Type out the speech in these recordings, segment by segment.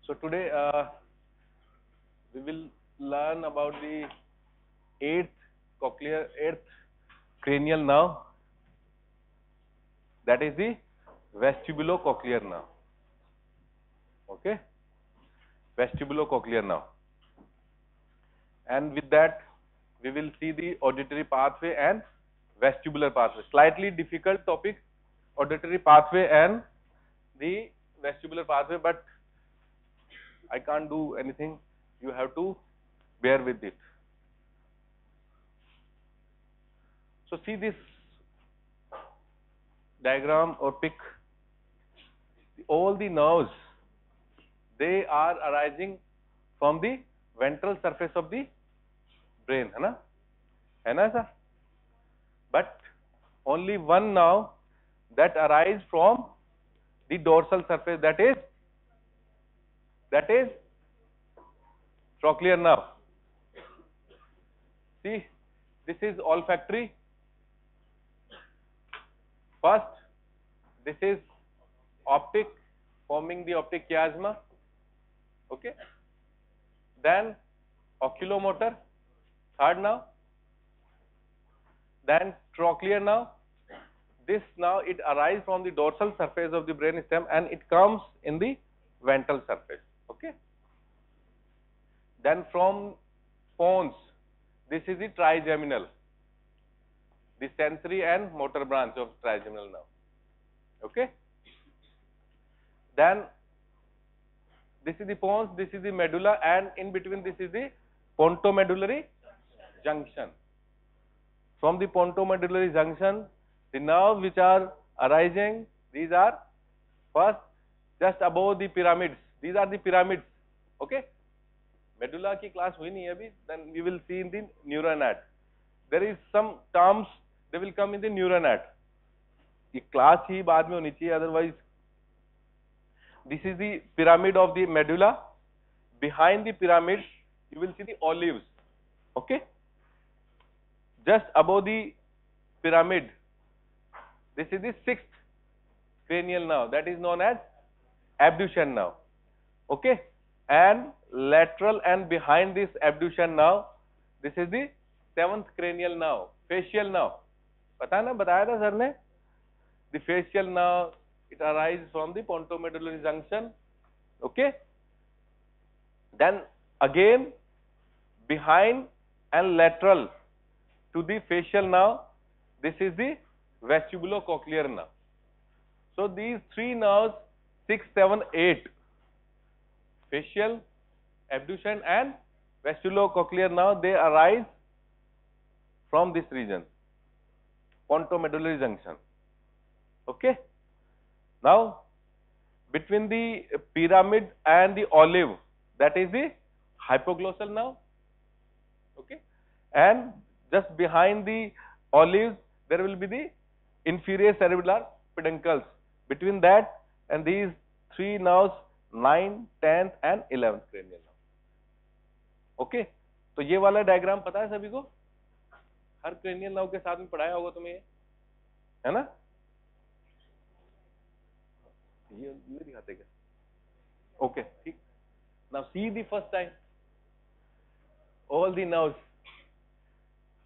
So today we will learn about the eighth cranial nerve, that is the vestibulocochlear nerve. Okay, vestibulocochlear nerve, and with that we will see the auditory pathway and vestibular pathway. Slightly difficult topic, auditory pathway and the vestibular pathway, but I can't do anything. You have to bear with it. So see this diagram or pic. All the nerves, they are arising from the ventral surface of the brain, है ना sir? But only one nerve that arise from the dorsal surface, that is trochlear nerve. See, this is olfactory. First, this is optic, forming the optic chiasma. Okay. Then oculomotor, third nerve. Then trochlear nerve. This now it arises from the dorsal surface of the brain stem and it comes in the ventral surface. Okay. Then from pons, this is the trigeminal, the sensory and motor branch of trigeminal nerve. Okay. Then this is the pons, this is the medulla, and in between this is the pontomedullary junction. From the pontomedullary junction, the nerves which are arising, these are first just above the pyramids. These are the pyramids. Okay. Medulla की class हुई नहीं है अभी. Then we will see in the neuroanat. There is some terms they will come in the neuroanat. ये class ही बाद में होनी चाहिए, otherwise. This is the pyramid of the medulla. Behind the pyramid, you will see the olives. Okay. Just above the pyramid, this is the sixth cranial nerve, that is known as abduction nerve. Okay. And lateral and behind this abduction nerve, this is the seventh cranial nerve, facial nerve. पता ना, बताया था sir ने? The facial nerve, it arises from the pontomedullary junction. Okay. Then again, behind and lateral to the facial nerve, this is the vestibulocochlear nerve. So these three nerves, 6, 7, 8, facial, abduction and vestibulocochlear nerve, they arise from this region, pontomedullary junction. Okay. Now, between the pyramid and the olive, that is the hypoglossal nerve. Okay. And just behind the olives, there will be the inferior cerebellar peduncles. Between that and these three nerves, 9th, 10th and 11th cranial nerve. Okay. तो ये वाला diagram पता है सभी को? हर cranial nerve के साथ में पढ़ाया होगा तुम्हें, है ना? ये दिखाते क्या? Okay, ठीक. Now see the first time. All the nerves,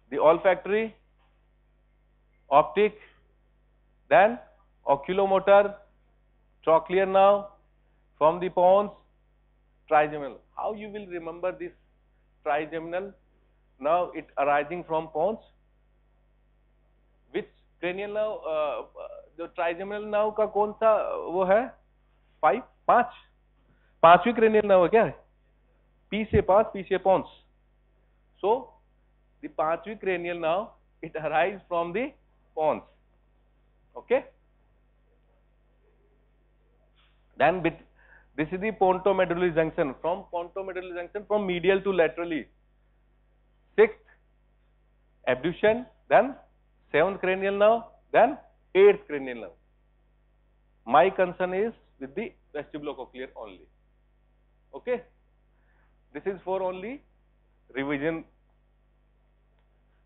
the olfactory, optic, then oculomotor, trochlear nerve, from the pons, trigeminal. How you will remember this trigeminal nerve, it arising from pons? Which cranial nerve, जो trigeminal nerve का कौन सा वो है? 5? पांचवी cranial nerve क्या है? P से pons. So the पांचवी cranial nerve, it arises from the pons. Okay. Then this is the pontomedullary junction. From pontomedullary junction, from medial to laterally, 6th abduction, then 7th cranial nerve, then 8th cranial nerve. My concern is with the vestibulocochlear only. Okay. This is for only revision.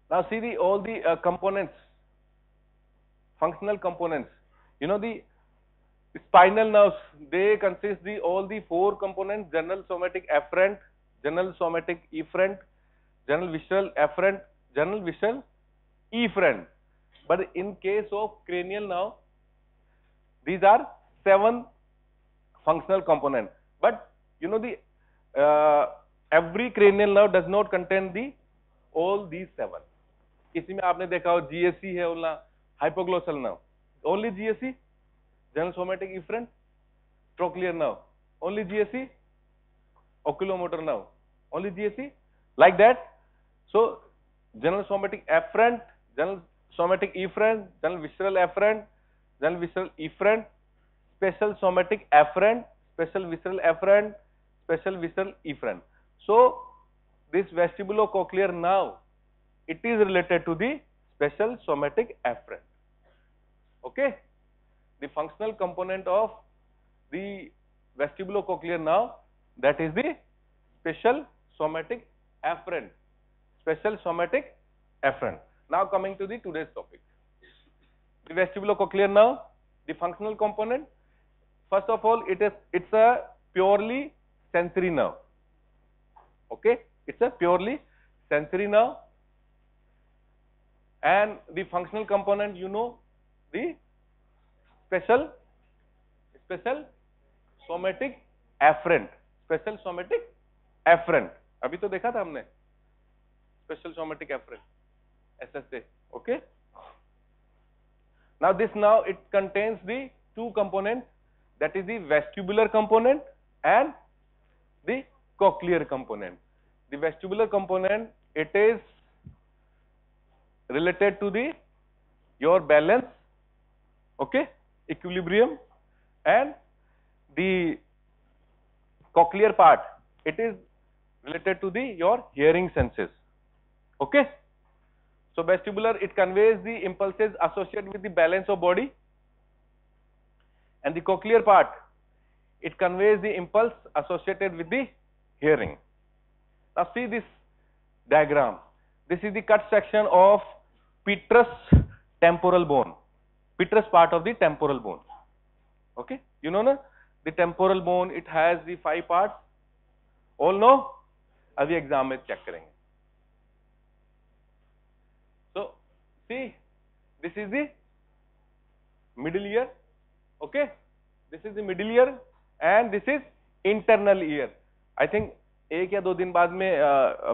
Now see all the components, functional components. You know the Spinal nerves, they consist the all the four components: general somatic afferent, general somatic efferent, general visceral afferent, general visceral efferent. But in case of cranial nerve, these are 7 functional components. But you know the every cranial nerve does not contain the all these 7. किसी में आपने देखा हो GSC है बोलना, hypoglossal nerve, only GSC, general somatic efferent, trochlear nerve, only GSC, oculomotor nerve, only GSC, like that. So general somatic afferent, general somatic efferent, general visceral afferent, general visceral efferent, special somatic afferent, special visceral afferent, special visceral efferent. So this vestibulocochlear nerve, it is related to the special somatic afferent. Okay, the functional component of the vestibulocochlear nerve, that is the special somatic afferent. Special somatic afferent. Now coming to the today's topic, the vestibulocochlear nerve, the functional component. First of all, it's a purely sensory nerve. Okay, it's a purely sensory nerve. And the functional component, you know, the special somatic afferent. Special somatic afferent. अभी तो देखा था हमने special somatic afferent, SSA. Okay. Now this nerve, it contains the 2 components, that is the vestibular component and the cochlear component. The vestibular component, it is related to the your balance, okay, equilibrium, and the cochlear part, it is related to the your hearing senses. Okay, so vestibular, it conveys the impulses associated with the balance of body, and the cochlear part, it conveys the impulse associated with the hearing. Now see this diagram. This is the cut section of petrous temporal bone, petrous part of the temporal bone. Okay, you know na, the temporal bone, it has the 5 parts. All know? अभी exam में check करेंगे. So see, this is the middle ear. Okay, this is the middle ear and this is internal ear. I think 1 या 2 दिन बाद में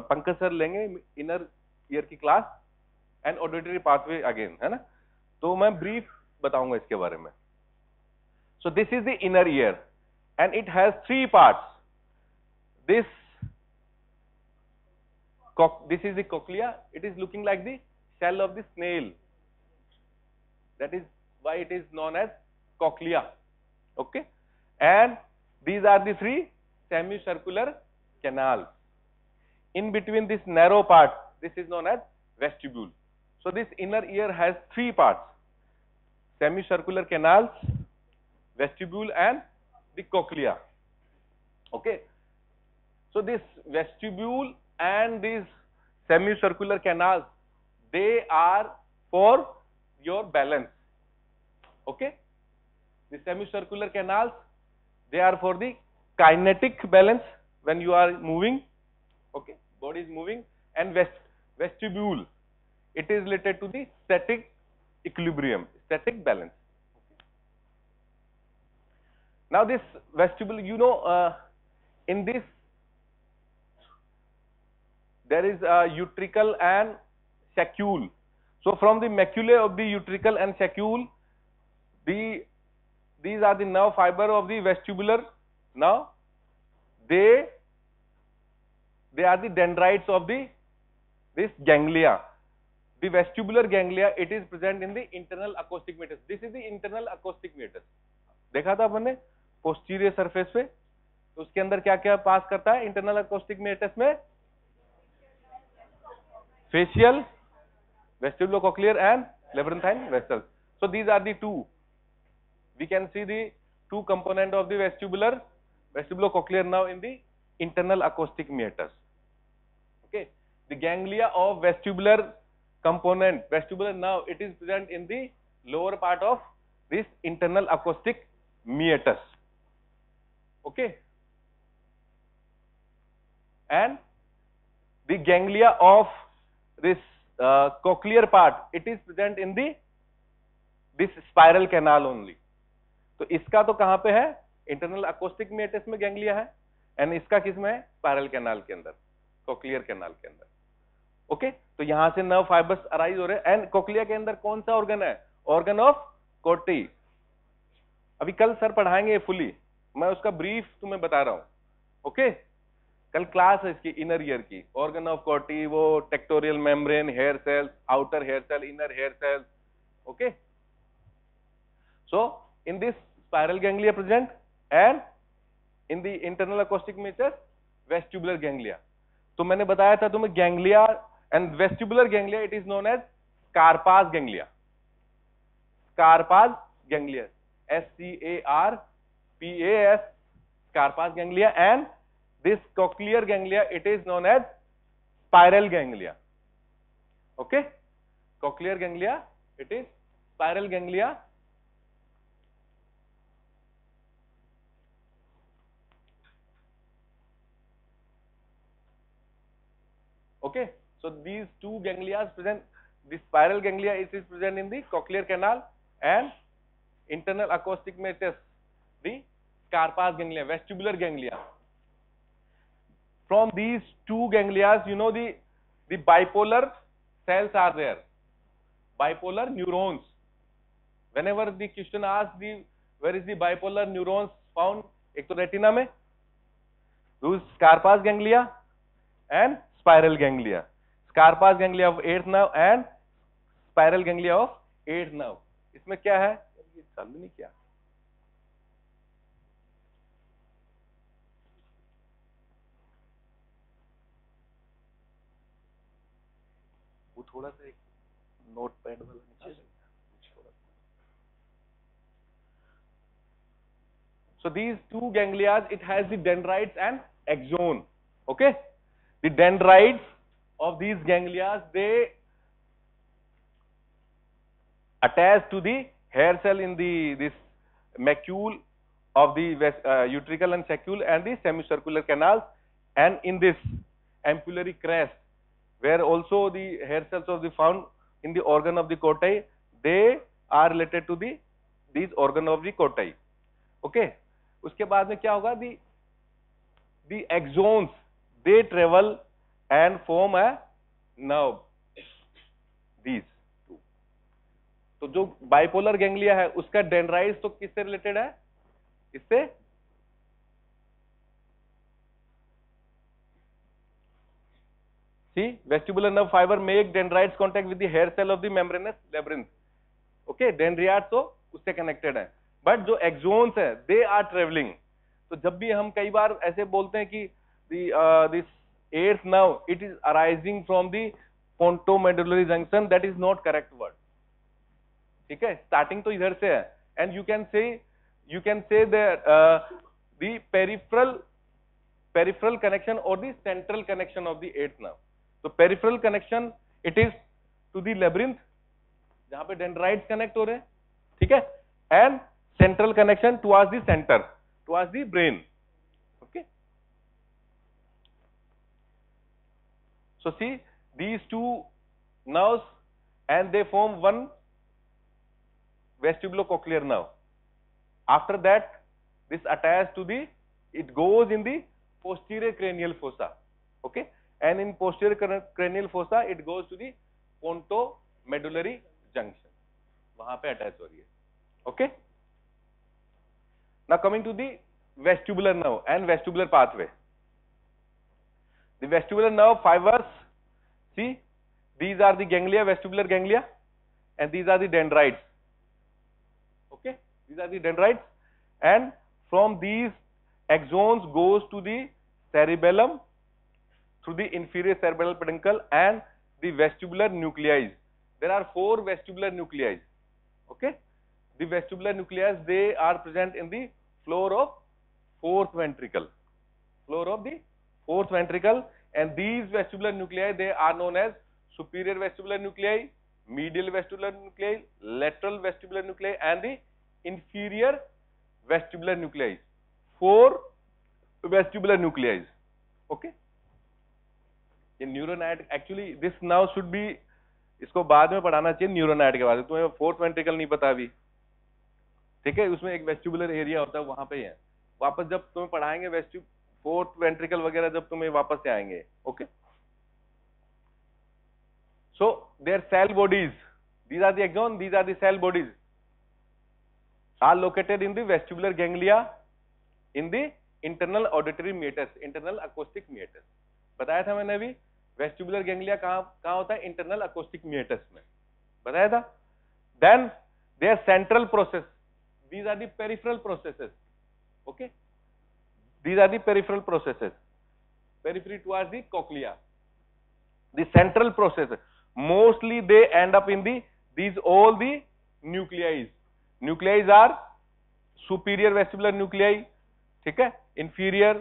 Pankaj sir लेंगे inner ear की class and auditory pathway again, है ना, तो मैं ब्रीफ बताऊंगा इसके बारे में. सो this is the inner ear and it has 3 parts. This is the cochlea. It is looking like the shell of the snail. That is why it is known as cochlea. Okay, and these are the 3 semicircular canals. In between this narrow part, this is known as vestibule. So this inner ear has 3 parts: semicircular canals, vestibule, and the cochlea. Okay, so this vestibule and these semicircular canals, they are for your balance. Okay, the semicircular canals, they are for the kinetic balance when you are moving. Okay, body is moving. And vestibule, it is related to the static equilibrium, static balance. Now this vestibule, you know, in this there is a utricle and saccule. So from the maculae of the utricle and saccule, these are the nerve fiber of the vestibular nerve. They are the dendrites of this ganglia. The vestibular ganglia, it is present in the internal acoustic meatus. This is the internal acoustic meatus. देखा था अपन ने posterior surface पे, तो उसके अंदर क्या क्या पास करता है internal acoustic meatus में? Facial, vestibulocochlear and labyrinthine vessels. So these are the 2. We can see the 2 component of the vestibulocochlear nerve in the internal acoustic meatus. Okay, the ganglia of vestibular component, vestibular nerve, it is present in the lower part of this internal acoustic meatus. Okay, and the ganglia of this cochlear part, it is present in the this spiral canal only. तो इसका तो कहां पे है, internal acoustic Maytas में ganglia है, and इसका किस में है, स्पाइरल कैनाल के अंदर, कोक्लियर कैनाल के अंदर. ओके, तो यहां से नर्व फाइबर्स अराइज हो रहे हैं. एंड कोक्लिया के अंदर कौन सा ऑर्गन है, ऑर्गन ऑफ कोटी. अभी कल सर पढ़ाएंगे फुली, मैं उसका ब्रीफ तुम्हें बता रहा हूं. ओके, कल क्लास है इसकी इनर ईयर की. ऑर्गन ऑफ कोटी, वो tectorial membrane, hair cells, outer hair cell, inner hair cells. Okay, so in this spiral ganglia present, and in the internal acoustic measures vestibular ganglia. तो मैंने बताया था तुम्हें ganglia and vestibular ganglia, it is known as Scarpa's ganglia. Scarpa's ganglia, SCARPAS, Scarpa's ganglia, and this cochlear ganglia, it is known as spiral ganglia. Okay, cochlear ganglia, it is spiral ganglia. Okay, so these two ganglia present, the spiral ganglia is present in the cochlear canal, and internal acoustic meatus, the Scarpa's ganglia, vestibular ganglia. From these two ganglia, you know, the bipolar cells are there, bipolar neurons. Whenever the question asks the where is the bipolar neurons found, एक तो retina में, those Scarpa's ganglia and spiral ganglia. Scarpa's ganglia of 8th nerve and spiral ganglia of 8th nerve. इसमें क्या है, ये चालू नहीं किया. वो थोड़ा सा एक नोट पैड वाला निकाल. So these two ganglia, it has the dendrites and axon. Okay, the dendrites of these ganglia, they attach to the hair cell in the this macule of the utricle and saccule and the semicircular canals, and in this ampullary crest, where also the hair cells of the found in the organ of the Corti, they are related to the these organ of the Corti. Okay, उसके बाद में क्या होगा, the axons, they travel and form a nerve, these two. तो जो bipolar ganglia है उसका dendrites तो किससे रिलेटेड है, इससे see vestibular nerve fiber make dendrites contact with the hair cell of the membranous labyrinth. Okay, dendrites तो उससे कनेक्टेड है, बट जो एक्सोन्स है दे आर ट्रेवलिंग. तो जब भी हम कई बार ऐसे बोलते हैं कि this eighth nerve it is arising from the pontomedullary junction, that is not correct word. ठीक है, स्टार्टिंग तो इधर से है, and you can say the peripheral connection और the central connection of the eighth nerve. तो peripheral connection it is to the labyrinth जहां पे डेंड्राइट्स कनेक्ट हो रहे हैं. ठीक है, and central connection towards the center, towards the brain. Okay, so see these two nerves and they form one vestibulocochlear nerve. After that this attached to the, it goes in the posterior cranial fossa. Okay, and in posterior cranial fossa it goes to the pontomedullary junction, वहां पे attach हो रही है. Okay, now coming to the vestibular nerve and vestibular pathway. The vestibular nerve fibers, see these are the ganglia, vestibular ganglia, and these are the dendrites. Okay, these are the dendrites, and from these axons goes to the cerebellum through the inferior cerebral peduncle and the vestibular nuclei. There are 4 vestibular nuclei. Okay, the vestibular nuclei, they are present in the floor of 4th ventricle, and these vestibular nuclei, they are known as superior vestibular nuclei, medial vestibular nuclei, lateral vestibular nuclei, and the inferior vestibular nuclei, 4 vestibular nuclei. Okay, ये न्यूरोनाइट actually this now should be, इसको बाद में पढ़ाना चाहिए न्यूरोनाइट के बाद, तुम्हें फोर्थ वेंट्रिकल नहीं पता अभी, ठीक है, उसमें एक वेस्टिबुलर एरिया होता है, वहां पे ही है, वापस जब तुम्हें पढ़ाएंगे फोर्थ वेंट्रिकल वगैरह जब तुम्हें वापस से आएंगे. Okay, so their cell bodies, these are the axon, these are the cell bodies, are located in the vestibular ganglia in the internal auditory meatus, internal acoustic meatus. बताया था मैंने अभी, वेस्टिबुलर गैंग्लिया कहाँ होता है, इंटरनल अकोस्टिक मेटस में बताया था. Then there central process, these are the peripheral processes. Okay, these are the peripheral processes, periphery towards the cochlea. The central process, mostly they end up in these all the nuclei. Nuclei are superior vestibular nuclei, ठीक है, inferior,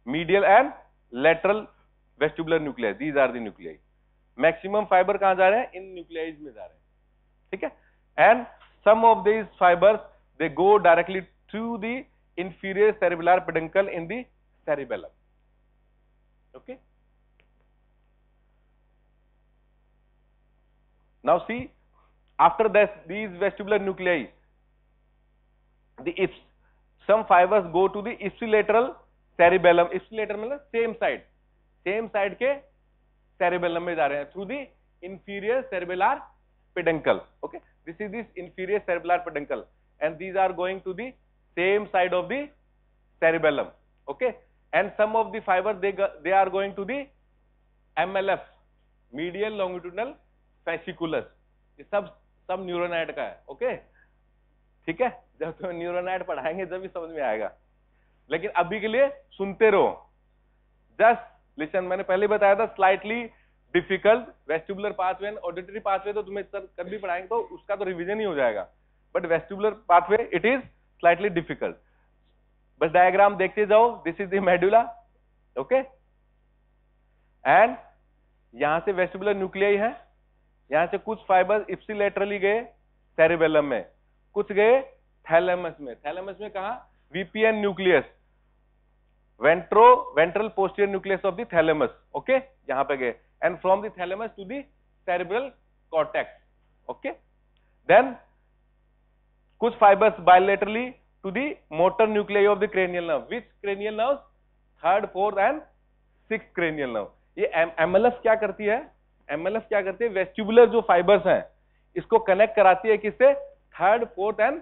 medial and lateral vestibular nuclei. These are the nuclei. Maximum fiber कहाँ जा रहे हैं, इन nuclei में जा रहे हैं, ठीक है. And some of these fibers they go directly to the inferior cerebellar peduncle in the cerebellum. Okay. Now see, after this, these vestibular nuclei, some fibers go to the ipsilateral cerebellum. Ipsilateral मतलब same side के cerebellum में जा रहे हैं through the inferior cerebellar peduncle. Okay, this is this inferior cerebellar peduncle, and these are going to the same side of the cerebellum. Okay, and some of the fibers they are going to the MLF, medial longitudinal fasciculus. ये सब न्यूरोनाइट का है. Okay, ठीक है, जब तुम्हें न्यूरोनाइट पढ़ाएंगे जब भी समझ में आएगा, लेकिन अभी के लिए सुनते रहो. जस्ट लिसन, मैंने पहले बताया था slightly difficult vestibular pathway and auditory pathway, तो तुम्हें सर कभी पढ़ाएंगे तो उसका तो रिवीजन ही हो जाएगा, but vestibular pathway it is slightly difficult. बस डायग्राम देखते जाओ. This is the medulla. Okay, and यहां से वेस्टिबुलर न्यूक्लियाई है, यहां से कुछ फाइबर इप्सिलेटरली गए सेरिबेलम में, कुछ गए थैलेमस में. थैलेमस में कहा, VPN nucleus, ventral posterior nucleus of the thalamus. Okay, यहां पे गए, and from the thalamus to the cerebral cortex. Okay, then कुछ fibres bilaterally to the motor nuclei of the cranial nerve. Which cranial nerve? Third, fourth and sixth cranial nerve. ये MLF क्या करती है? MLF क्या करती है? Vestibular जो fibres हैं इसको कनेक्ट कराती है किससे? Third, fourth and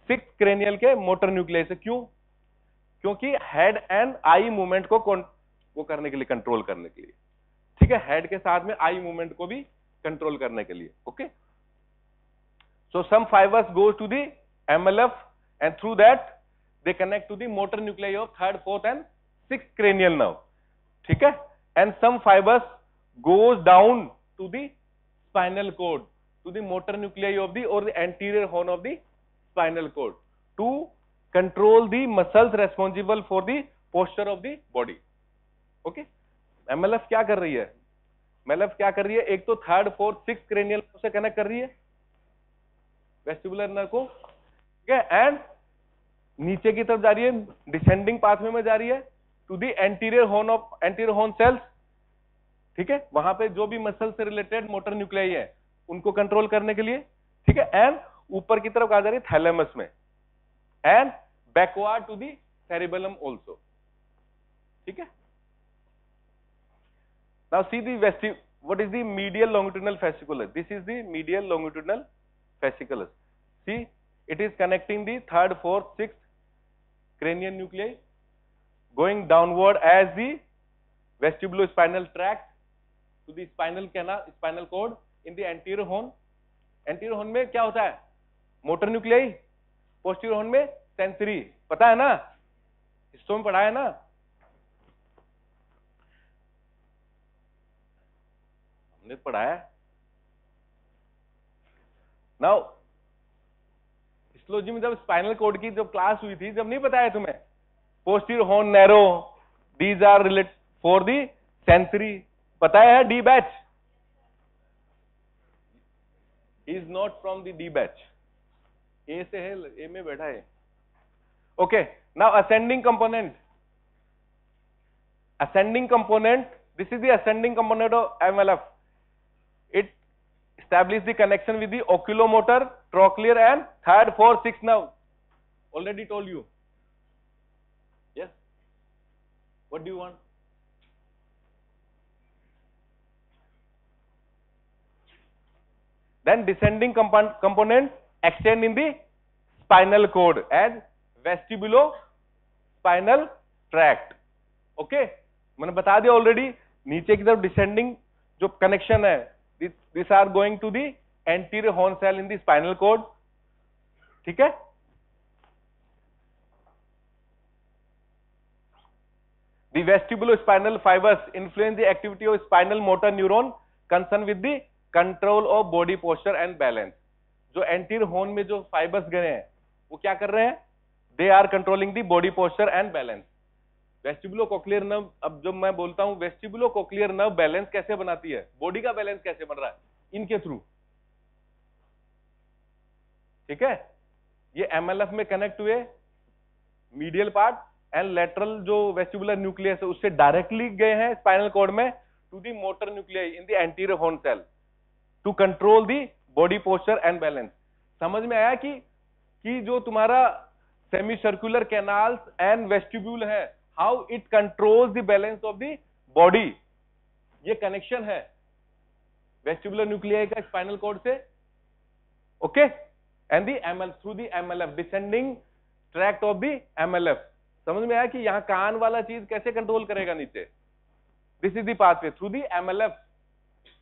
sixth cranial के मोटर न्यूक्लियाई से. क्यों? क्योंकि हेड एंड आई मूवमेंट को वो करने के लिए, कंट्रोल करने के लिए, ठीक है, हेड के साथ में आई मूवमेंट को भी कंट्रोल करने के लिए. Okay, so some fibres goes to the MLF and through that they connect to the motor nuclei of third, fourth and sixth cranial nerve. ठीक है, and some fibres goes down to the spinal cord, to the motor nuclei of the or the anterior horn of the spinal cord to control the muscles responsible for the posture of the body. Okay, MLF क्या कर रही है? MLF क्या कर रही है? एक तो थर्ड, फोर्थ, सिक्स्थ क्रेनियल से कनेक्ट कर रही है वेस्टिबुलर नर्व को, ठीक है, एंड नीचे की तरफ जा रही है, डिसेंडिंग पाथवे में जा रही है to the anterior horn cells. ठीक है, वहां पे जो भी मसल से रिलेटेड मोटर न्यूक्लियाई है उनको कंट्रोल करने के लिए. ठीक है, एंड ऊपर की तरफ आ जा रही है थैलेमस में, and backward to the cerebellum also. ठीक है, now see the what is the medial longitudinal fasciculus. This is the medial longitudinal fasciculus. See, it is connecting the third, fourth, sixth cranial nuclei going downward as the vestibulospinal tract to the spinal cord in the anterior horn. Anterior horn में क्या होता है? Motor nuclei. Posterior horn में sensory. पता है ना, histo में पढ़ा है ना. हमने पढ़ा है. नाउ हिस्टोलॉजी में जब स्पाइनल कोड की जब क्लास हुई थी, जब नहीं बताया तुम्हें, posterior horn narrow, these are related for the sensory. पता है D batch? Is not from the D batch. A से है, ए में बैठा है. Okay, now ascending component. Ascending component, this is the ascending component of MLF. It establishes the connection with the oculomotor, trochlear and third, fourth, sixth nerve. Already told you. Yes? What do you want? Then descending component extend in the spinal cord and vestibulospinal tract. Okay मैंने बता दिया already, नीचे की तरफ descending जो connection है, this are going to the anterior horn cell in the spinal cord. ठीक है, the vestibulospinal fibres influence the activity of spinal motor neuron concern with the control of body posture and balance. जो anterior horn में जो fibres गए हैं वो क्या कर रहे हैं? They are controlling the body posture and balance. Vestibulocochlear nerve, अब जब मैं बोलता हूं वेस्टिबुलो कोक्लियर नर्व बैलेंस कैसे बनाती है, बॉडी का बैलेंस कैसे बन रहा है, इनके थ्रू. ठीक है, ये एमएलएफ में कनेक्ट हुए मीडियल पार्ट एंड लेटरल जो वेस्टिबुलर न्यूक्लियस है उससे डायरेक्टली गए हैं स्पाइनल कॉर्ड में to the motor nuclei in the anterior horn cell to control the body posture and balance. समझ में आया कि जो तुम्हारा semicircular canals and vestibule है, how it controls the balance of the body. ये connection है वेस्टिबुलर न्यूक्लियाई का स्पाइनल कॉर्ड से. Okay, and the ML through the MLF descending tract of the MLF. समझ में आया कि यहां कान वाला चीज कैसे कंट्रोल करेगा नीचे. This is the pathway through the MLF.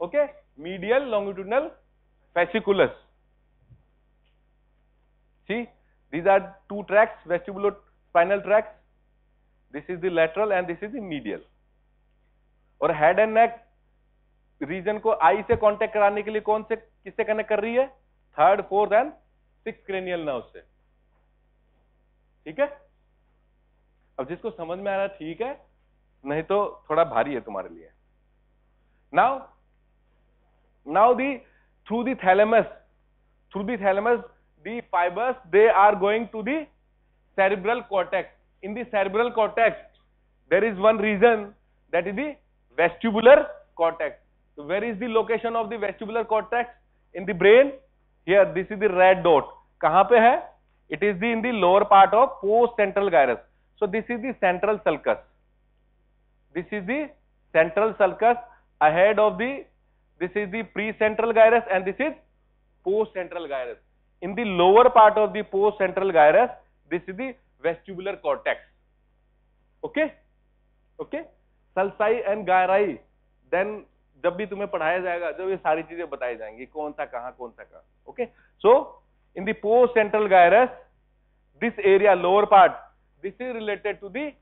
Okay, medial longitudinal fasciculus. See, these are two tracts, vestibulospinal tracts. This is the lateral and this is the medial. और हेड एंड नेक रीजन को आई से contact कराने के लिए कौन से किससे connect कर रही है? Third, fourth and six cranial nerve से. ठीक है, अब जिसको समझ में आ रहा है ठीक है, नहीं तो थोड़ा भारी है तुम्हारे लिए. now the through the thalamus, the fibers, they are going to the cerebral cortex. In the cerebral cortex there is one region, that is the vestibular cortex. So where is the location of the vestibular cortex in the brain? Here, this is the red dot. कहां पे है? It is in the lower part of post central gyrus. So this is the central sulcus. This is the central sulcus. Ahead of the, this is the precentral gyrus and this is post central gyrus. In the lower part of the post central gyrus, this is the vestibular cortex. Okay, okay. sulci and gyri, then जब भी तुम्हें पढ़ाया जाएगा, जब ये सारी चीजें बताई जाएंगी, कौन सा कहां, कौन सा कहां. Okay, so in the post central gyrus, this area, lower part, this is related to the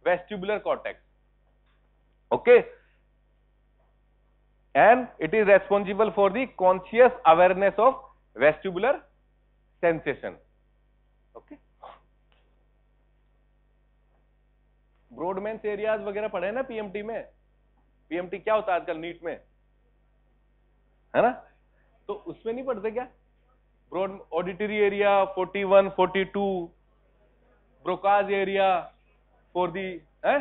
vestibular cortex. Okay, and it is responsible for the conscious awareness of vestibular sensation. Okay, Brodmann's areas वगैरह पढ़े ना PMT में. PMT क्या होता है आजकल NEET में, है ना? तो उसमें नहीं पढ़ते क्या? Broad auditory area 41, 42, Broca's area for the है.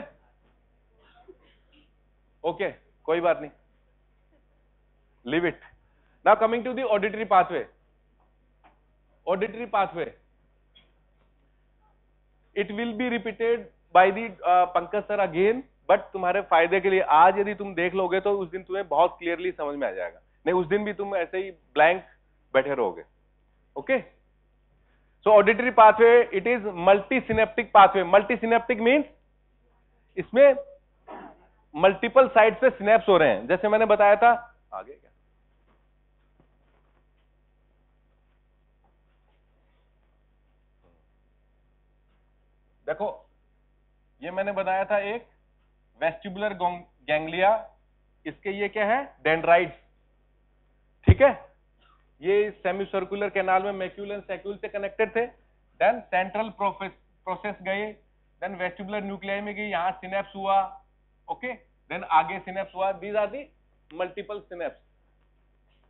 ओके, कोई बात नहीं, leave it. Now coming to the auditory pathway. Auditory pathway, it will be repeated by the Pankaj sir again, but तुम्हारे फायदे के लिए आज यदि तुम देख लोगे तो उस दिन तुम्हें बहुत क्लियरली समझ में आ जाएगा. नहीं, उस दिन भी तुम ऐसे ही ब्लैंक बैठे रहोगे. Okay, so auditory pathway, it is multi synaptic pathway. Multi synaptic means इसमें मल्टीपल साइड से सिनेप्स हो रहे हैं. जैसे मैंने बताया था, आगे क्या, देखो ये मैंने बताया था एक वेस्टिबुलर गैंग्लिया, इसके ये क्या है? डेंड्राइट्स. ठीक है, ये सेमी सर्कुलर कैनाल में मैक्यूल एंड सैक्यूल से कनेक्टेड थे. देन सेंट्रल प्रोसेस गए, देन वेस्टिबुलर न्यूक्लियाई में गई, यहां सिनेप्स हुआ. ओके, देन आगे सिनेप्स हुआ. These are the multiple synapse.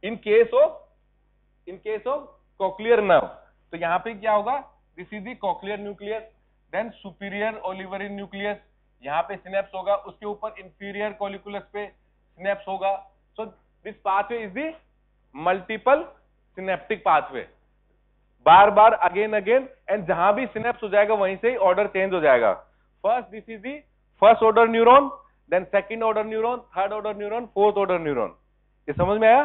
In case of cochlear nerve, तो यहां पे क्या होगा? This is the cochlear nucleus, then superior olivary nucleus, यहाँ पे सिनेप्स होगा, उसके ऊपर इंफीरियर कॉलिकुलस पे सिनेप्स होगा. So this pathway is the multiple synaptic pathway, bar bar again again, and जहां भी सिनेप्स हो जाएगा वहीं से ही ऑर्डर चेंज हो जाएगा. First this is the first order neuron, then second order neuron, third order neuron, fourth order neuron. ये समझ में आया?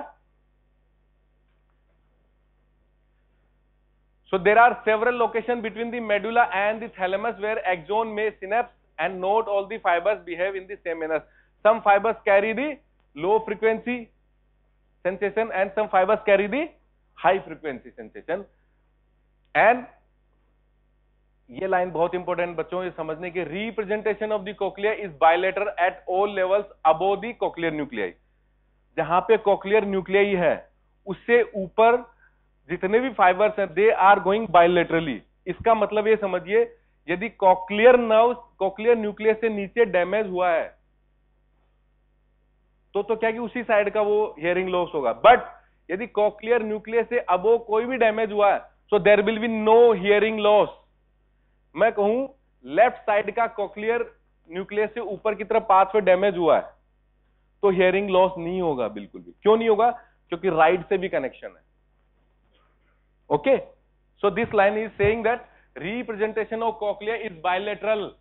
So there are several locations between the medulla and the thalamus where axon may synapse, and not all the fibers behave in the same manner. Some fibers carry the low frequency sensation and some fibers carry the high frequency sensation. And ये line बहुत important बच्चों ये समझने की, representation of the cochlea is bilateral at all levels above the cochlear nuclei. जहां पे cochlear nuclei है उससे ऊपर जितने भी फाइबर्स हैं दे आर गोइंग बायलेटरली. इसका मतलब ये समझिए, यदि कोक्लियर नर्व कोक्लियर न्यूक्लियस से नीचे डैमेज हुआ है तो क्या कि उसी साइड का वो हियरिंग लॉस होगा. बट यदि कोक्लियर न्यूक्लियस से अबो कोई भी डैमेज हुआ है so there will be no hearing loss. मैं कहूं लेफ्ट साइड का कोक्लियर न्यूक्लियस से ऊपर की तरफ पाथवे डैमेज हुआ है तो हियरिंग लॉस नहीं होगा बिल्कुल भी. क्यों नहीं होगा? क्योंकि राइट से भी कनेक्शन है. Okay, so this line is saying that representation of cochlea is bilateral.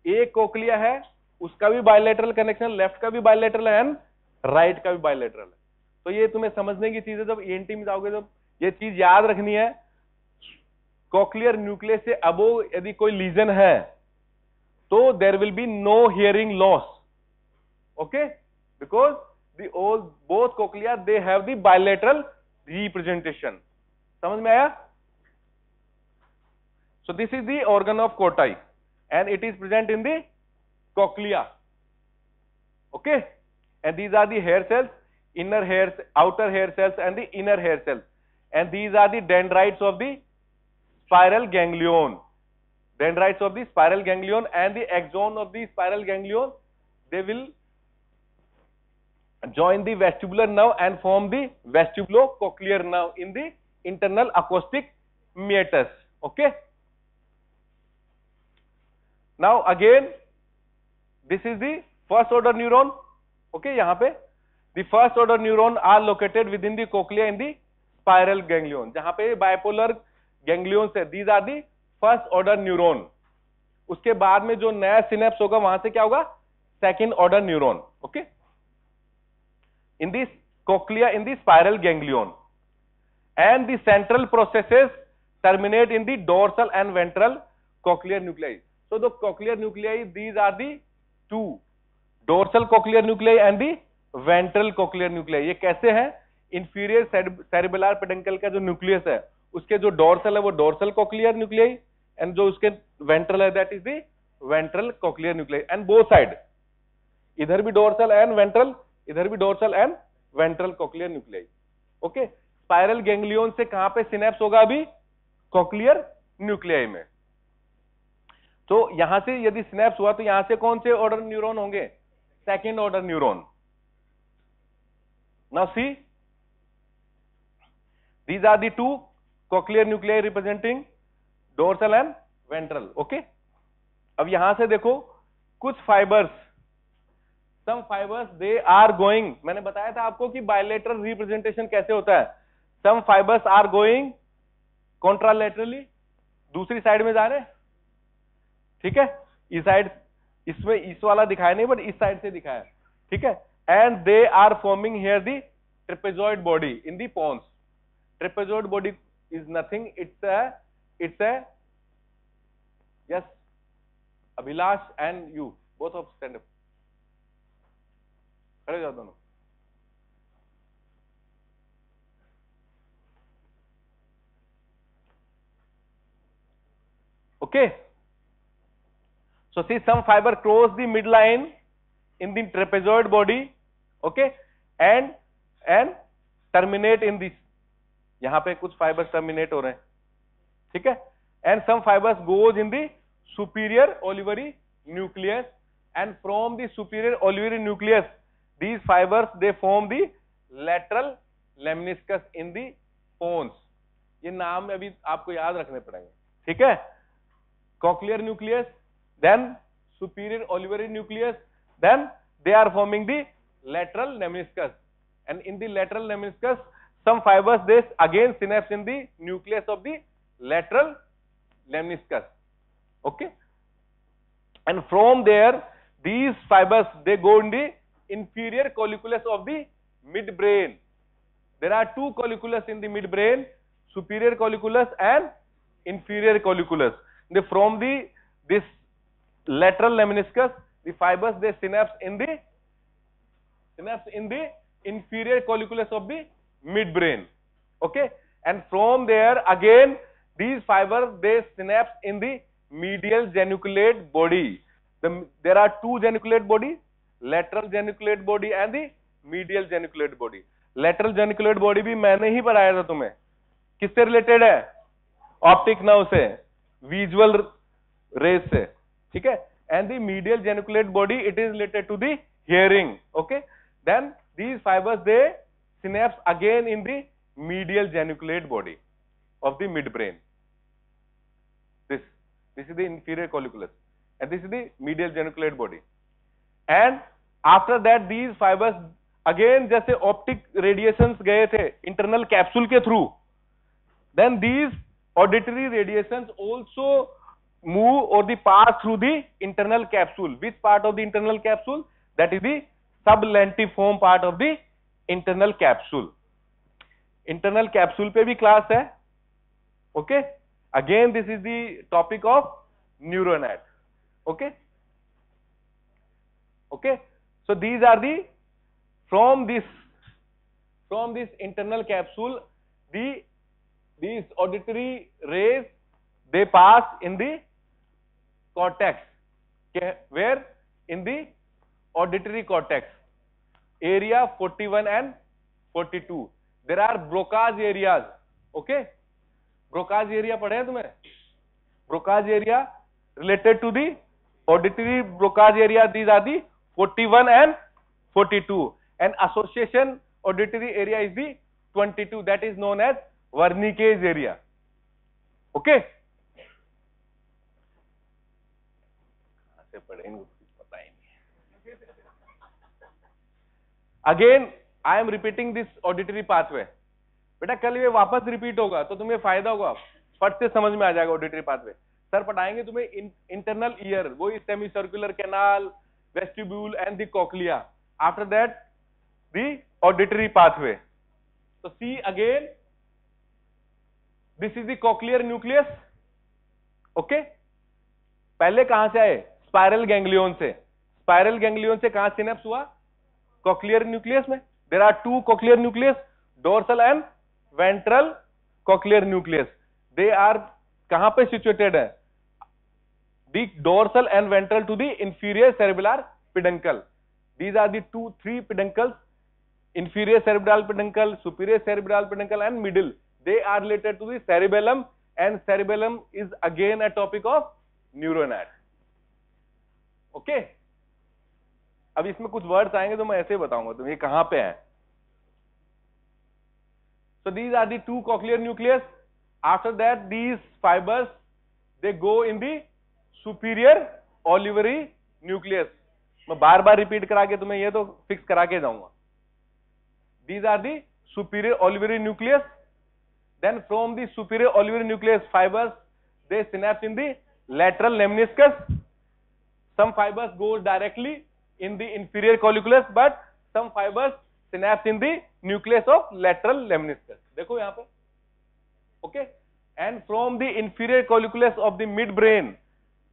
एक कोक्लिया है उसका भी बायलेटरल कनेक्शन, लेफ्ट का भी बायलेटरल है एंड राइट का भी बायलेटरल है. तो ये तुम्हें समझने की चीज है. जब ईएनटी में जाओगे जब ये चीज याद रखनी है, कोक्लियर न्यूक्लियस से अबो यदि कोई लीजन है तो there will be no hearing loss. Okay, because the all both cochlea they have the bilateral representation. समझ में आया? So this is the organ of Corti and it is present in the cochlea. Okay, and these are the hair cells, inner hairs, outer hair cells and the inner hair cells, and these are the dendrites of the spiral ganglion. Dendrites of the spiral ganglion and the axon of the spiral ganglion, they will join the vestibular nerve and form the vestibulocochlear nerve in the internal acoustic meatus. Okay, now again this is the first order neuron. Okay, yahan pe the first order neuron are located within the cochlea in the spiral ganglion. jahan pe bipolar ganglions है, these are the first order neuron. उसके बाद में जो नया synapse होगा वहां से क्या होगा? second order neuron. Okay, in this cochlea in the spiral ganglion, and the central processes terminate in the dorsal and ventral cochlear nuclei. So the cochlear nuclei, these are the two, dorsal cochlear nuclei and the ventral cochlear nuclei. ये कैसे है? Inferior cerebellar peduncle का जो nucleus है उसके जो dorsal है वो डोर्सल कोक्लियर न्यूक्लियाई, एंड जो उसके वेंट्रल है that is the ventral cochlear nuclei. And both side, इधर भी डोर्सल एंड वेंट्रल, इधर भी dorsal and ventral cochlear nuclei. Okay, spiral ganglion से कहां पे सिनेप्स होगा? अभी कोक्लियर न्यूक्लियाई में. तो यहां से यदि सिनेप्स हुआ तो यहां से कौन से ऑर्डर न्यूरॉन होंगे? Second order neuron. Now see, these are the two cochlear nuclei representing dorsal and ventral. Okay, अब यहां से देखो कुछ fibres, some fibers they are going, मैंने बताया था आपको कि बायलेटरल रिप्रेजेंटेशन कैसे होता है. some fibers are going contralaterally, दूसरी साइड में जा रहे हैं. ठीक है, इस साइड, इसमें इस वाला दिखाया नहीं बट इस साइड से दिखाया. ठीक है, and they are forming here the trapezoid body in the pons. Trapezoid body is nothing, it's a yes Abhilash and you both of stand up, खड़े जाओ दोनों. Okay, so see some fiber cross the midline in the trapezoid body. Okay, and terminate in this, यहां पे कुछ fibers terminate हो रहे हैं. ठीक है, and some fibers goes in the superior olivary nucleus, and from the superior olivary nucleus these fibers they form the lateral lemniscus in the pons. ये नाम अभी आपको याद रखने पड़ेंगे. ठीक है, cochlear nucleus, then superior olivary nucleus, then they are forming the lateral lemniscus, and in the lateral lemniscus some fibers they again synapse in the nucleus of the lateral lemniscus. Okay, and from there these fibers they go in the inferior colliculus of the midbrain. There are two colliculus in the midbrain, superior colliculus and inferior colliculus. From this lateral lemniscus, the fibers they synapse in the inferior colliculus of the midbrain. Okay, and from there again these fibers they synapse in the medial geniculate body. There are two geniculate body, lateral geniculate body and the medial geniculate body. Lateral geniculate body भी मैंने ही पढ़ाया था तुम्हें, किससे related है? Optic nerve से, visual rays से, ठीक है. And the medial geniculate body it is related to the hearing. Okay, then these fibres they synapse again in the medial geniculate body of the midbrain. This is the inferior colliculus and this is the medial geniculate body. And after that these fibers again जैसे optic radiations गए थे internal capsule के through, then these auditory radiations also move or the pass through the internal capsule. Which part of the internal capsule? That is the sublentiform part of the internal capsule. Internal capsule पे भी class है. Okay, again this is the topic of neuronat. Okay, okay, so these are the from this internal capsule these auditory rays they pass in the cortex. Where? In the auditory cortex, area 41 and 42. There are Broca's areas. Okay, Broca's area पढ़े हैं तुम्हें? Broca's area related to the auditory Broca's area. These are the 41 and 42, and association auditory area is the 22. That is known as Wernicke's area. Okay, again I am repeating this auditory pathway. बेटा कल ये वापस repeat होगा तो तुम्हें फायदा होगा, फट से समझ में आ जाएगा ऑडिटरी पाथवे. सर पढ़ाएंगे तुम्हें इंटरनल ईयर, वही semicircular canal, vestibule and the cochlea. After that the auditory pathway. तो see again this is the cochlear nucleus. Okay, पहले कहां से आए? स्पाइरल गैंग्लियन से. स्पाइरल गैंग्लियन से कहां सिनेप्स हुआ? कॉक्लियर न्यूक्लियस में. There are two cochlear nucleus, dorsal and ventral cochlear nucleus. They are कहां पे सिचुएटेड है? The dorsal and ventral to the inferior cerebral peduncle. These are the three peduncles, inferior cerebral peduncle, superior cerebral peduncle and middle. They are related to the cerebellum, and cerebellum is again a topic of neuronat. Okay, अब इसमें कुछ words आएंगे तो मैं ऐसे बताऊंगा तुम्हें कहां पे है. So these are the two cochlear nucleus. After that these fibers they go in the superior olivary nucleus. मैं बार बार रिपीट करा के तुम्हें ये तो फिक्स करा के जाऊंगा. These are the superior olivary nucleus. Then from the superior olivary nucleus fibers they synapse in the lateral lemniscus. Some fibers go directly in the inferior colliculus, but some fibers synapse in the nucleus of lateral lemniscus. देखो यहाँ पे. Okay, and from the inferior colliculus of the midbrain,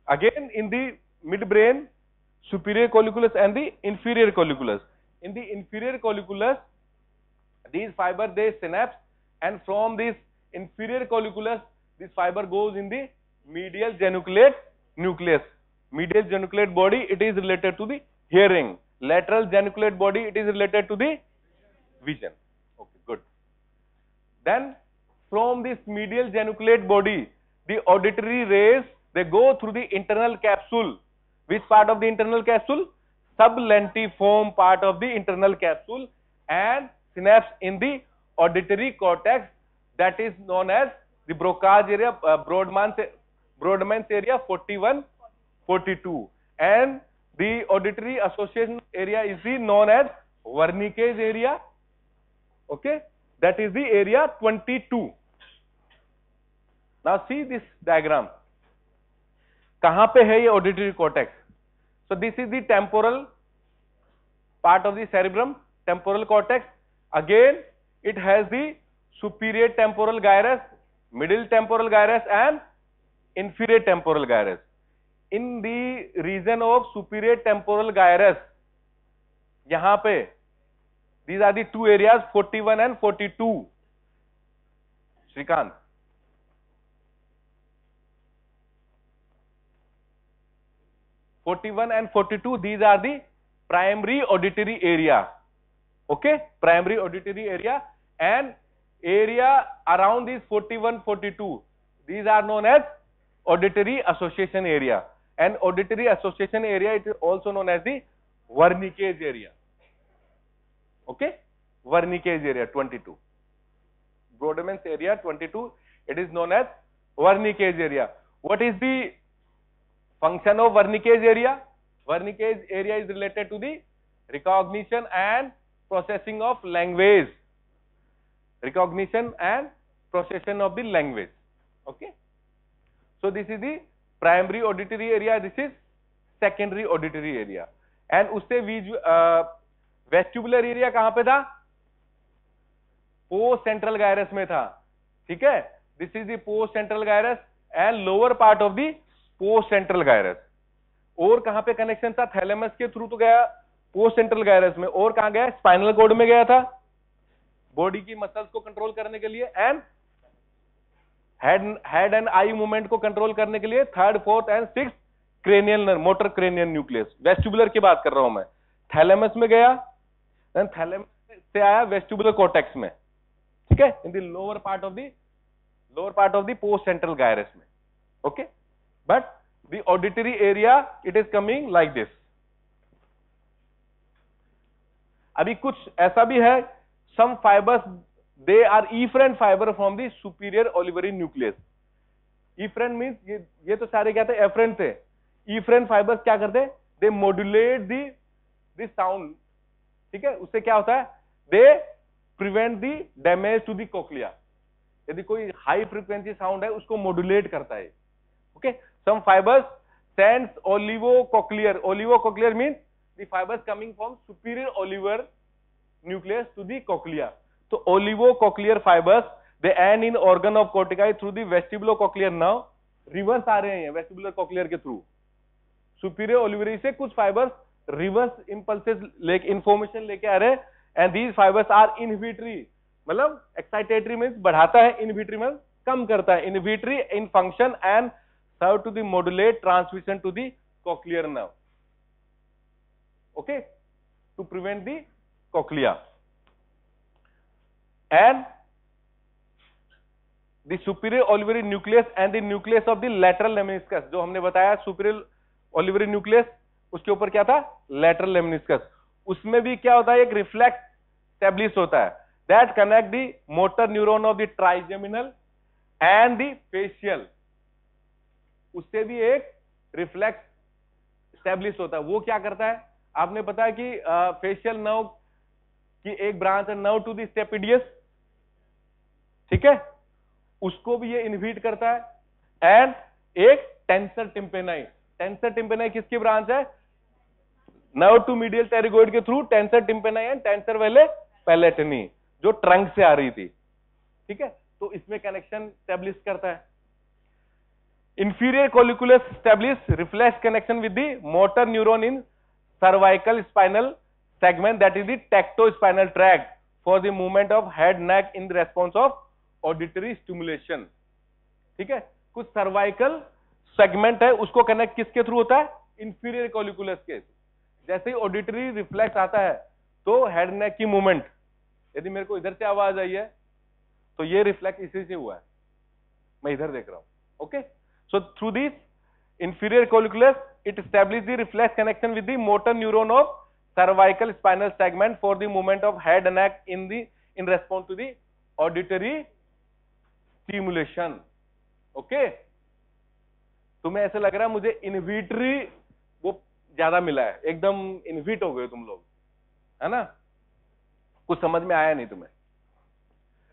again in the midbrain, superior colliculus and the inferior colliculus. In the inferior colliculus these fibers they synapse, and from this inferior colliculus this fiber goes in the medial geniculate nucleus. Medial geniculate body it is related to the hearing. Lateral geniculate body it is related to the vision. Okay, good. Then from this medial geniculate body the auditory rays they go through the internal capsule. Which part of the internal capsule? Sublentiform part of the internal capsule, and synapse in the auditory cortex, that is known as the Broca's area, Brodmann's area 41, 42, and the auditory association area is the known as Wernicke's area. Okay, that is the area 22. Now see this diagram. कहां पे है ये auditory cortex? So this is the temporal part of the cerebrum, temporal cortex. Again, it has the superior temporal gyrus, middle temporal gyrus, and inferior temporal gyrus. In the region of superior temporal gyrus, यहां पे these are the two areas 41 and 42. Shrikant. and 42, these are the primary auditory area. Okay, primary auditory area, and area around these 41, 42, these are known as auditory association area. And auditory association area, it is also known as the Wernicke's area. Okay, Wernicke's area 22. Brodmann's area 22, it is known as Wernicke's area. What is the function of Wernicke's area? Wernicke's area is related to the recognition and processing of language. Recognition and procession of the language. Okay. So this is the primary auditory area. This is secondary auditory area. And उससे vestibular area कहां पे था? Post central gyrus में था. ठीक है? This is the post central gyrus and lower part of the post central gyrus. और कहां पे कनेक्शन था? थैलेमस के थ्रू तो गया पोस्ट सेंट्रल गायरस में, और कहां गया? स्पाइनल कॉर्ड में गया था, बॉडी की मसल्स को कंट्रोल करने के लिए, and head and eye movement को कंट्रोल करने के लिए third, fourth and sixth cranial nerve, motor cranial nucleus. Vestibular की बात कर रहा हूं मैं. थैलेमस में गया, देन थैलेमस से आया वेस्टिबुलर कॉर्टेक्स में. ठीक है, in the lower part of the post central gyrus में. Okay, but the auditory area, it is coming like this. अभी कुछ ऐसा भी है, some fibers they are efferent fiber from the superior olivary nucleus. Efferent means ये तो सारे क्या थे? efferent थे. Efferent fibers क्या करते? they modulate the sound. ठीक है, उससे क्या होता है? they prevent the damage to the cochlea. यदि कोई हाई फ्रीक्वेंसी साउंड है उसको मॉड्यूलेट करता है. Okay, some fibers sends olivocochlear. Olivocochlear means the fibers coming from superior olivar nucleus to the cochlea. So olivocochlear fibers, they end in organ of cortici through the vestibulocochlear nerve. Reverse आ रहे हैं vestibular cochlear के through. Superior olivary से कुछ fibres reverse impulses लेके information लेके आ रहे हैं, and these fibres are inhibitory. मतलब एक्साइटेटरी मींस बढ़ाता है, इनहिबिटरी मींस कम करता है. Inhibitory in function and serve to the modulate transmission to the cochlear nerve. Okay, to prevent the cochlea. And the superior olivary nucleus and the nucleus of the lateral lemniscus, जो हमने बताया superior olivary nucleus, उसके ऊपर क्या था? lateral lemniscus. उसमें भी क्या होता है? एक reflex establish होता है, that connect the motor neuron of the trigeminal and the facial. उससे भी एक रिफ्लेक्स स्टैब्लिश होता है. वो क्या करता है? आपने पता है कि फेशियल नर्व की एक ब्रांच है नर्व टू द स्टेपिडियस. ठीक है, उसको भी ये इनहिबिट करता है. एंड एक टेंसर टिम्पेनाई. टेंसर टिम्पेनाई किसकी ब्रांच है? नर्व टू मीडियल टेरिगोइड के थ्रू टेंसर टिम्पेनाई एंड टेंसर वेले पैलेटिनी, जो ट्रंक से आ रही थी. ठीक है, तो इसमें कनेक्शन स्टैब्लिश करता है. Inferior colliculus establish reflex connection with the motor neuron in cervical spinal segment, that is the tactospinal tract, for the movement of head neck in the response of auditory stimulation. ठीक है, कुछ cervical segment है, उसको connect किसके through होता है? Inferior colliculus के. जैसे ही ऑडिटरी रिफ्लेक्स आता है तो हेड नेक की मूवमेंट, यदि मेरे को इधर से आवाज आई है तो ये रिफ्लेक्स इसी से हुआ है, मैं इधर देख रहा हूं. Okay, so through this inferior colliculus it establishes the reflex connection with the motor neuron of cervical spinal segment for the movement of head and neck in response to the auditory stimulation. Okay, तुम्हें ऐसे लग रहा है मुझे इनविटरी वो ज्यादा मिला है, एकदम इनविट हो गए तुम लोग, है ना, कुछ समझ में आया नहीं तुम्हें।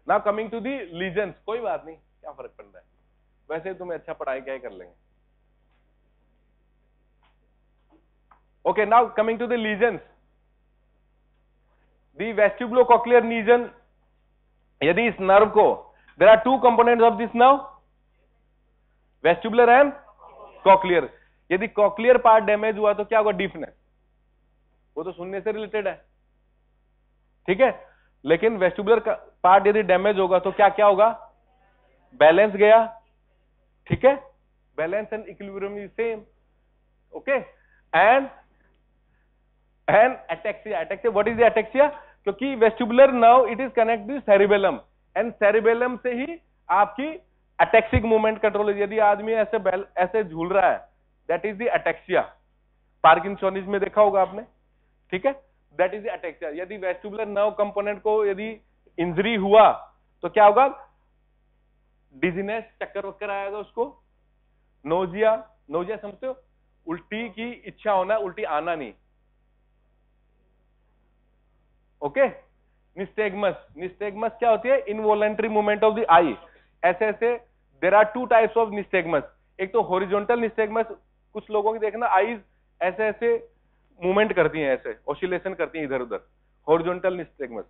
Now coming to the lesions, कोई बात नहीं, क्या फर्क पड़ रहा है, वैसे तुम्हें अच्छा पढ़ाई क्या ही कर लेंगे। Okay, now coming to the lesions, the vestibulocochlear lesion, यदि इस नर्व को, there are two components of this nerve, vestibular and cochlear. यदि कॉक्लियर पार्ट डैमेज हुआ तो क्या होगा, डीफनेस, वो तो सुनने से रिलेटेड है, ठीक है। लेकिन वेस्टिबुलर पार्ट यदि डैमेज होगा तो क्या क्या होगा, बैलेंस गया, ठीक है, balance and equilibrium is same, okay. And ataxia, ataxia, what is the ataxia, क्योंकि vestibular nerve it is connect to cerebellum, and cerebellum से ही आपकी एटेक्सिक मूवमेंट कंट्रोल है। यदि आदमी ऐसे ऐसे झूल रहा है, that is the ataxia, parkinsonism में देखा होगा आपने, ठीक है, दैट इज द एटेक्सिया। यदि वेस्टिबुलर नर्व कंपोनेंट को यदि इंजरी हुआ तो क्या होगा, डिजीनेस, चक्कर वक्कर आएगा उसको, नोजिया, नोजिया समझते हो, उल्टी की इच्छा होना, उल्टी आना नहीं, ओके। निस्टेगमस, निस्टेगमस क्या होती है, involuntary movement of the eye, ऐसे ऐसे, there are two types of nystagmus, एक तो हॉरिजॉन्टल निस्टेगमस, कुछ लोगों की देखना आईज ऐसे ऐसे मूवमेंट करती हैं, ऐसे ऑसिलेशन करती हैं इधर उधर, हॉरिजॉन्टल निस्टेगमस,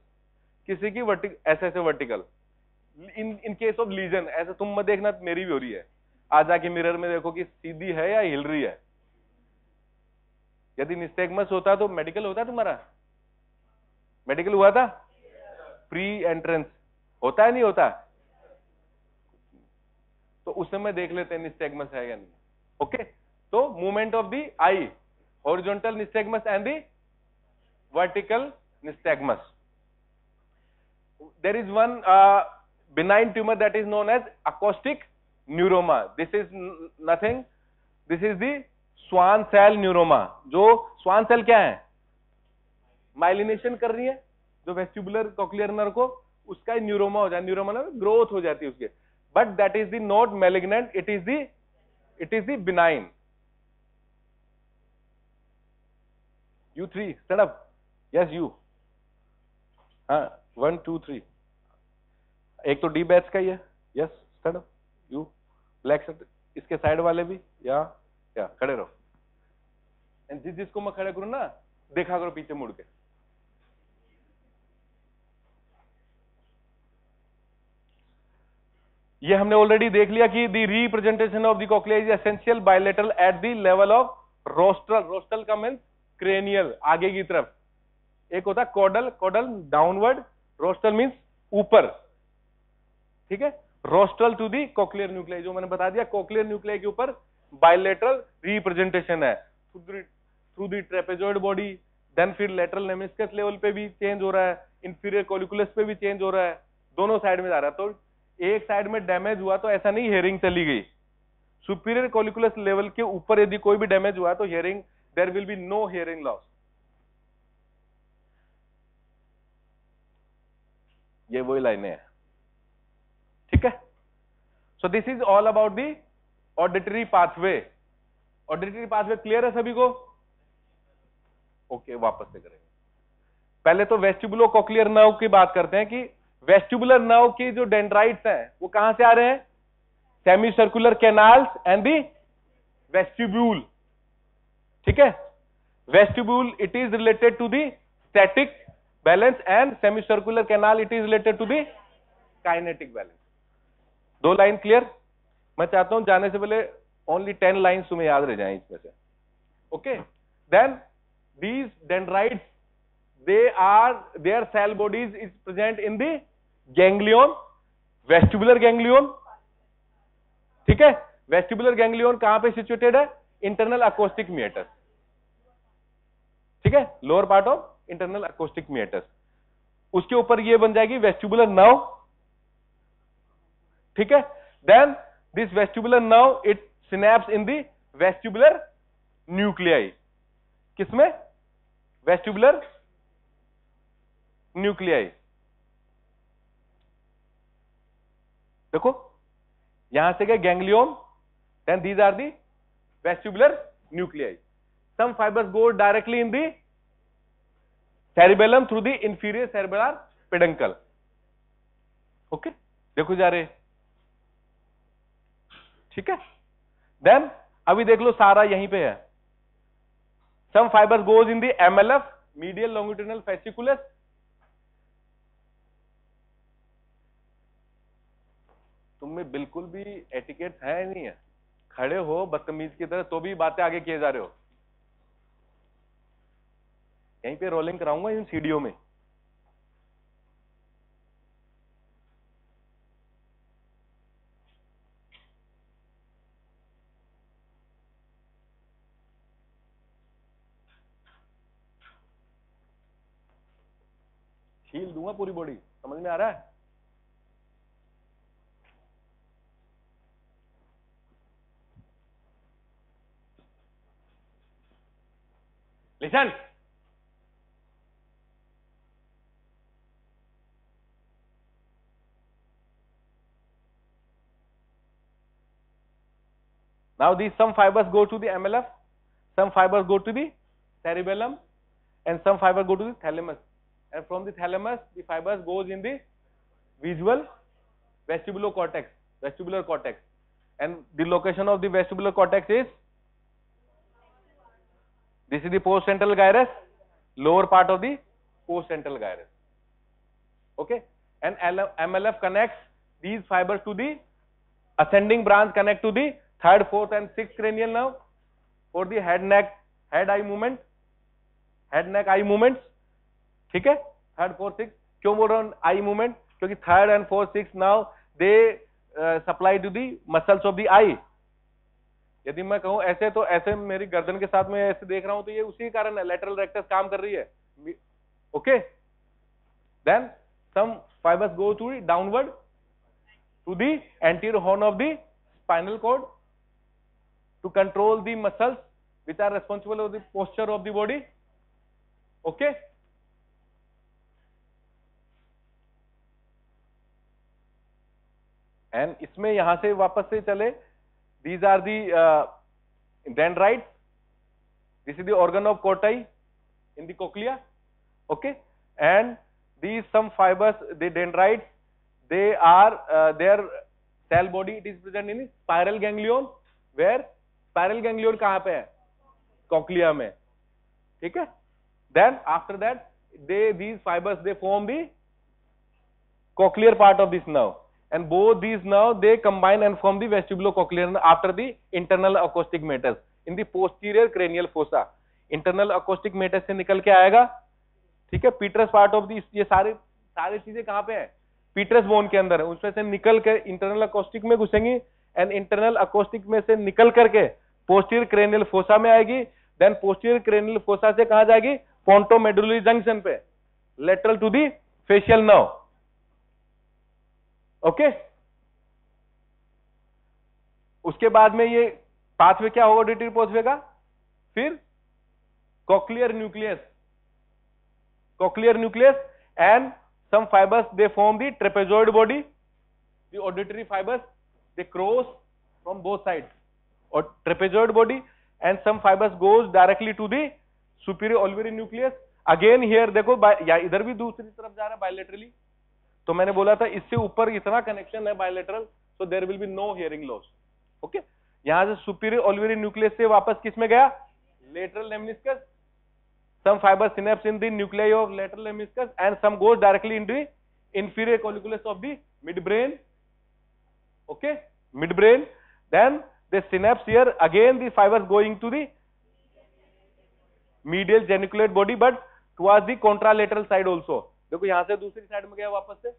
किसी की ऐसे ऐसे vertical. In case of legion, ऐसे तुम मत देखना, मेरी भी हो रही है, आज आके मिरर में देखो कि सीधी है या हिल रही है। यदि निस्टेगमस होता तो मेडिकल होता तुम्हारा, मेडिकल हुआ था, प्री एंट्रेंस होता है नहीं होता, तो उस समय देख लेते हैं निस्टेगमस है या नहीं, ओके। तो movement of the eye, horizontal nystagmus and the vertical nystagmus. There is one benign tumor that is known as acoustic neuroma. This is nothing, this is the Schwann cell neuroma. जो Schwann cell क्या है, myelination कर रही है जो vestibular cochlear nerve को, उसका neuroma हो जाए, न्यूरोमा ना ग्रोथ हो जाती है उसके, but that is the not malignant, it is the benign. U3 stand up, yes you, हाँ 1 2 3, एक तो डी बैच का ही है, yes stand up, you black shirt, इसके साइड वाले भी, या खड़े रहो, एंड जिसको मैं खड़े करूं ना, देखा करो पीछे मुड़ के। ये हमने ऑलरेडी देख लिया कि the representation of the cochlea is essential bilateral at the level of rostral, rostral का मींस क्रेनियल, आगे की तरफ, एक होता है caudal, caudal downward, rostral means ऊपर, ठीक है, rostral to the cochlear nuclei, जो मैंने बता दिया कॉक्लियर न्यूक्लियाई के ऊपर बायलेटरल रिप्रेजेंटेशन है, through the trapezoid body, then फिर लेटरल लेमिस्कस लेवल पे भी चेंज हो रहा है, इंफीरियर कॉलिकुलस पे भी चेंज हो रहा है, दोनों साइड में जा रहा है। तो एक साइड में डैमेज हुआ तो ऐसा नहीं हियरिंग चली गई, सुपीरियर कॉलिकुलस लेवल के ऊपर यदि कोई भी डैमेज हुआ तो hearing, there will be no hearing loss. ये वही लाइनें हैं, ठीक है। So this is all about the auditory pathway. Auditory pathway clear है सभी को, ओके, वापस से करेंगे। पहले तो वेस्टिबुलो कॉक्लियर नर्व की बात करते हैं कि वेस्टिबुलर नर्व की जो डेंड्राइट्स हैं वो कहां से आ रहे हैं, semicircular canals and the vestibule, ठीक है। Vestibule it is related to the static balance and semicircular canal it is related to the kinetic balance. दो लाइन क्लियर, मैं चाहता हूं जाने से पहले ओनली 10 लाइन्स तुम्हें याद रह जाएं इसमें से, okay. Then these dendrites, their cell bodies is present in the ganglion, vestibular ganglion, ठीक है। वेस्टिबुलर गैंग्लियन कहां पे सिचुएटेड है, इंटरनल अकोस्टिक मिएटस, ठीक है, lower part of internal acoustic meatus, उसके ऊपर ये बन जाएगी वेस्टिबुलर नर्व, ठीक है। Then this vestibular nerve it synapse in the vestibular nuclei, किसमें, वेस्टिबुलर न्यूक्लियाई, देखो यहां से गए ganglion, then these are the vestibular nuclei. Some fibers go directly in the cerebellum through the inferior cerebellar peduncle. Okay, देखो जा रहे, ठीक है. Then अभी देख लो सारा यहीं पे है. Some fibers goes in the MLF, medial longitudinal fasciculus. तुम में बिल्कुल भी एटिकेट है नहीं है, खड़े हो बदतमीज की तरह तो भी बातें आगे किए जा रहे हो. यहीं पे रोलिंग कराऊंगा इन सीढ़ियों में. छील दूंगा पूरी बॉडी, समझ में आ रहा है. Listen, now these some fibers go to the MLF, some fibers go to the cerebellum, and some fibers go to the thalamus, and from the thalamus the fibers goes in the visual vestibular cortex, and the location of the vestibular cortex is, this is the postcentral gyrus, lower part of the postcentral gyrus. Okay, and MLF connects these fibers to the ascending branch, connect to the third, fourth and sixth cranial nerve for the head eye movements. ठीक है, third fourth six. क्यों बोल रहा हूं eye movement? क्योंकि third and fourth six now they supply to the muscles of the eye. यदि मैं कहूं ऐसे, तो ऐसे मेरी गर्दन के साथ में ऐसे देख रहा हूं, तो ये उसी कारण है, लेटरल रेक्टस काम कर रही है. Okay, then some fibres go to downward to the anterior horn of the spinal cord to control the muscles which are responsible for the posture of the body. Okay, and इसमें यहां से वापस से चले, these are the dendrites. This is the organ of Corti in the cochlea. Okay, and these some fibers, the dendrites, they are their cell body, it is present in spiral ganglion. Where spiral ganglion कहां पे है? Cochlea में. ठीक है. Then after that these fibers they form the cochlear part of this nerve, and both these nerves they combine and form the vestibulocochlear nerve after the internal acoustic matrix in the posterior cranial fossa. Internal acoustic matrix से निकल के आएगा. ठीक है. Peters part of the, ये सारी चीजें कहां पे है? पीटरस बोन के अंदर है. उसमें से निकल के इंटरनल अकोस्टिक में घुसेंगी, एंड इंटरनल अकोस्टिक में से निकल करके पोस्टीरियर क्रेनियल फोसा में आएगी. देन पोस्टीरियर क्रेनियल फोसा से कहां जाएगी? पोंटोमेडुलरी जंक्शन पे, lateral to the facial nerve. Okay, उसके बाद में ये पाथवे क्या होगा? ऑडिटरी पाथवे का. फिर cochlear nucleus and some fibers they form the trapezoid body. The auditory fibers they cross from both sides or trapezoid body, and some fibers goes directly to the superior olivary nucleus. Again here देखो या इधर भी दूसरी तरफ जा रहा है bilaterally. तो मैंने बोला था इससे ऊपर इतना कनेक्शन है bilateral, so there will be no hearing loss. Okay, यहां से superior olivary nucleus से वापस किस में गया? Lateral lemniscus. Some fiber synapse in the nuclei of lateral lemniscus, and some goes directly into the inferior colliculus of the midbrain. Okay, midbrain. Then the synapse here, again the fibers going to the medial geniculate body, but towards the contralateral side also. देखो यहां से दूसरी side में गया वापस से.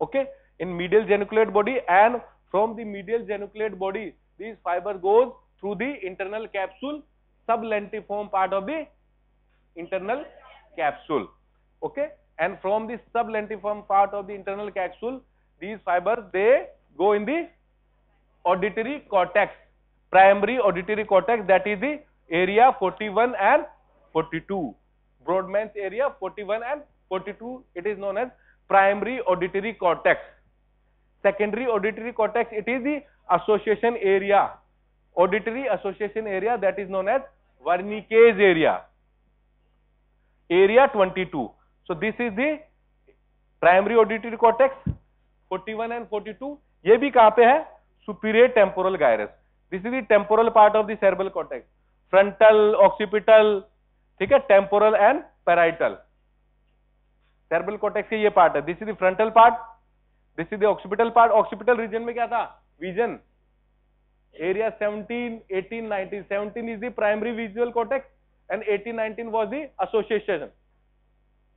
Okay, in medial geniculate body, and from the medial geniculate body these fibers goes through the internal capsule, sublentiform part of the internal capsule. Okay, and from the sublentiform part of the internal capsule these fibers they go in the auditory cortex, primary auditory cortex, that is the area 41 and 42, Brodmann's area 41 and 42. It is known as primary auditory cortex. Secondary auditory cortex, it is the association area auditory association area, that is known as Wernicke's area. Area 22. So this is the primary auditory cortex 41 and 42. ये भी कहां पे है? Superior temporal gyrus. This is the temporal part of the cerebral cortex. Frontal, occipital, ठीक है, temporal and parietal. Cerebral cortex के ये part है. This is the frontal part. This is the occipital part. Occipital region में क्या था? Vision. Area 17, 18, 19. 17 is the primary visual cortex and 18, 19 was the association.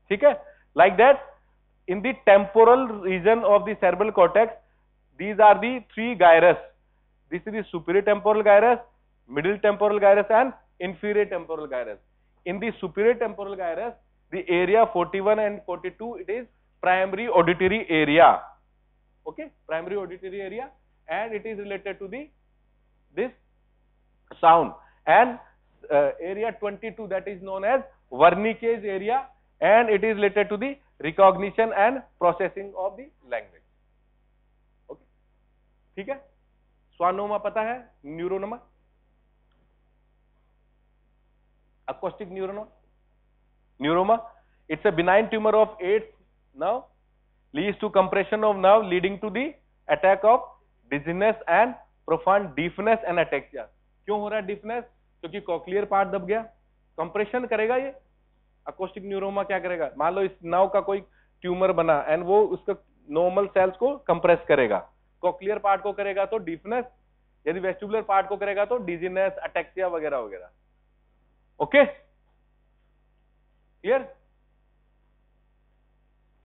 ठीक है? Like that, in the temporal region of the cerebral cortex, these are the three gyrus. This is the superior temporal gyrus, middle temporal gyrus and inferior temporal gyrus. In the superior temporal gyrus, the area 41 and 42, it is primary auditory area. Okay, primary auditory area, and it is related to this sound. And area 22, that is known as Wernicke's area, and it is related to the recognition and processing of the language. Okay, ठीक है? स्वानोमा पता है? न्यूरोनोमा, acoustic neuroma. It's a benign tumor of 8 nerve, leads to compression of nerve leading to the attack of dizziness and profound deafness and ataxia. क्यों हो रहा है deafness? क्योंकि cochlear part दब गया. compression करेगा ये. acoustic neuroma क्या करेगा? मान लो इस नर्व का कोई ट्यूमर बना एंड वो उसका नॉर्मल सेल्स को कंप्रेस करेगा. cochlear part को करेगा तो deafness, यदि vestibular part को करेगा तो dizziness, ataxia वगैरह वगैरह. Okay, clear?